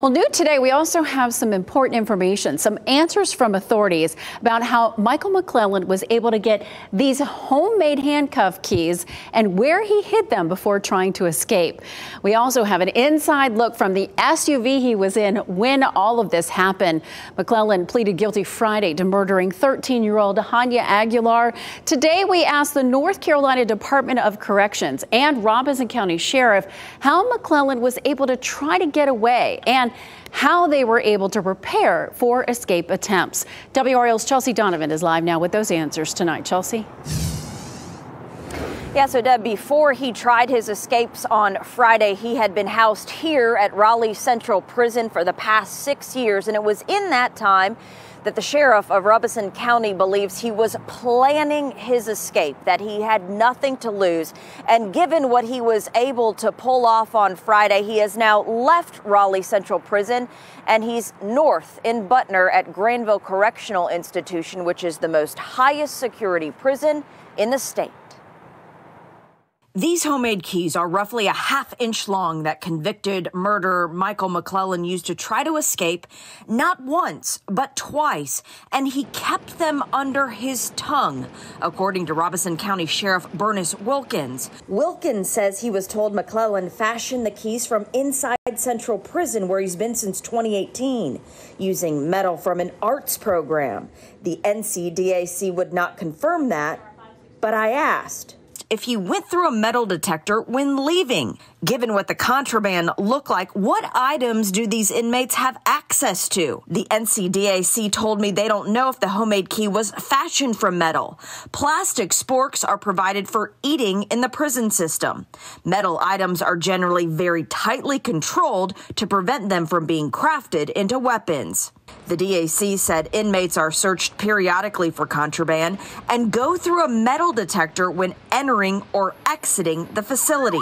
Well, new today, we also have some important information, some answers from authorities about how Michael McLellan was able to get these homemade handcuff keys and where he hid them before trying to escape. We also have an inside look from the SUV he was in when all of this happened. McLellan pleaded guilty Friday to murdering 13-year-old Hania Aguilar. Today, we asked the North Carolina Department of Corrections and Robeson County Sheriff how McLellan was able to try to get away and how they were able to prepare for escape attempts. WRAL's Chelsea Donovan is live now with those answers tonight. Chelsea? Yeah, so Deb, before he tried his escapes on Friday, he had been housed here at Raleigh Central Prison for the past 6 years, and it was in that time that the sheriff of Robeson County believes he was planning his escape, that he had nothing to lose. And given what he was able to pull off on Friday, he has now left Raleigh Central Prison and he's north in Butner at Granville Correctional Institution, which is the most highest security prison in the state. These homemade keys are roughly a half-inch long that convicted murderer Michael McLellan used to try to escape, not once, but twice, and he kept them under his tongue, according to Robeson County Sheriff Burnis Wilkins. Wilkins says he was told McLellan fashioned the keys from inside Central Prison, where he's been since 2018, using metal from an arts program. The NCDAC would not confirm that, but I asked if he went through a metal detector when leaving. Given what the contraband looked like, what items do these inmates have access to? The NCDAC told me they don't know if the homemade key was fashioned from metal. Plastic sporks are provided for eating in the prison system. Metal items are generally very tightly controlled to prevent them from being crafted into weapons. The DAC said inmates are searched periodically for contraband and go through a metal detector when entering or exiting the facility.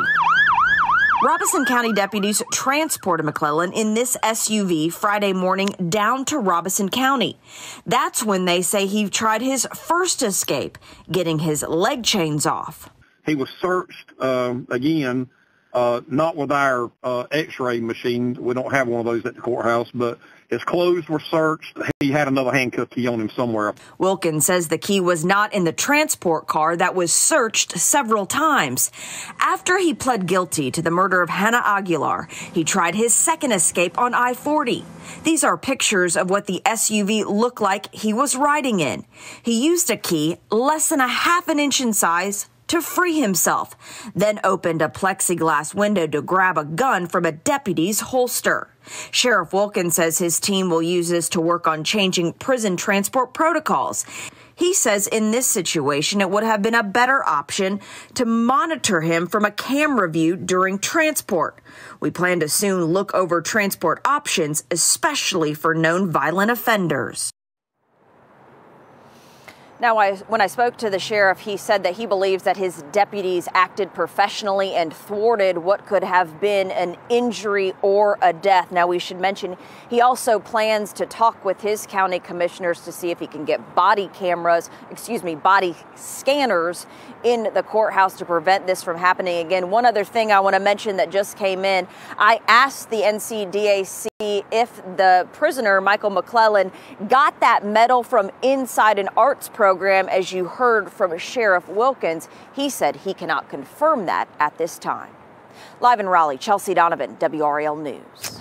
Robeson County deputies transported McLellan in this SUV Friday morning down to Robeson County. That's when they say he tried his first escape, getting his leg chains off. He was searched again, not with our X-ray machine. We don't have one of those at the courthouse, but his clothes were searched. He had another handcuff key on him somewhere. Wilkins says the key was not in the transport car that was searched several times. After he pled guilty to the murder of Hania Aguilar, he tried his second escape on I-40. These are pictures of what the SUV looked like he was riding in. He used a key less than a half an inch in size to free himself, then opened a plexiglass window to grab a gun from a deputy's holster. Sheriff Wilkins says his team will use this to work on changing prison transport protocols. He says in this situation, it would have been a better option to monitor him from a camera view during transport. We plan to soon look over transport options, especially for known violent offenders. Now, when I spoke to the sheriff, he said that he believes that his deputies acted professionally and thwarted what could have been an injury or a death. Now, we should mention he also plans to talk with his county commissioners to see if he can get body scanners in the courthouse to prevent this from happening again. One other thing I want to mention that just came in, I asked the NCDAC if the prisoner, Michael McLellan, got that metal from inside an arts program, as you heard from Sheriff Wilkins. He said he cannot confirm that at this time. Live in Raleigh, Chelsea Donovan, WRAL News.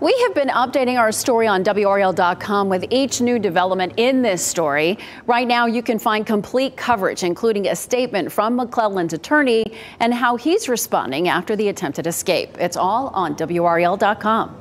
We have been updating our story on WRAL.com with each new development in this story. Right now, you can find complete coverage, including a statement from McLellan's attorney and how he's responding after the attempted escape. It's all on WRAL.com.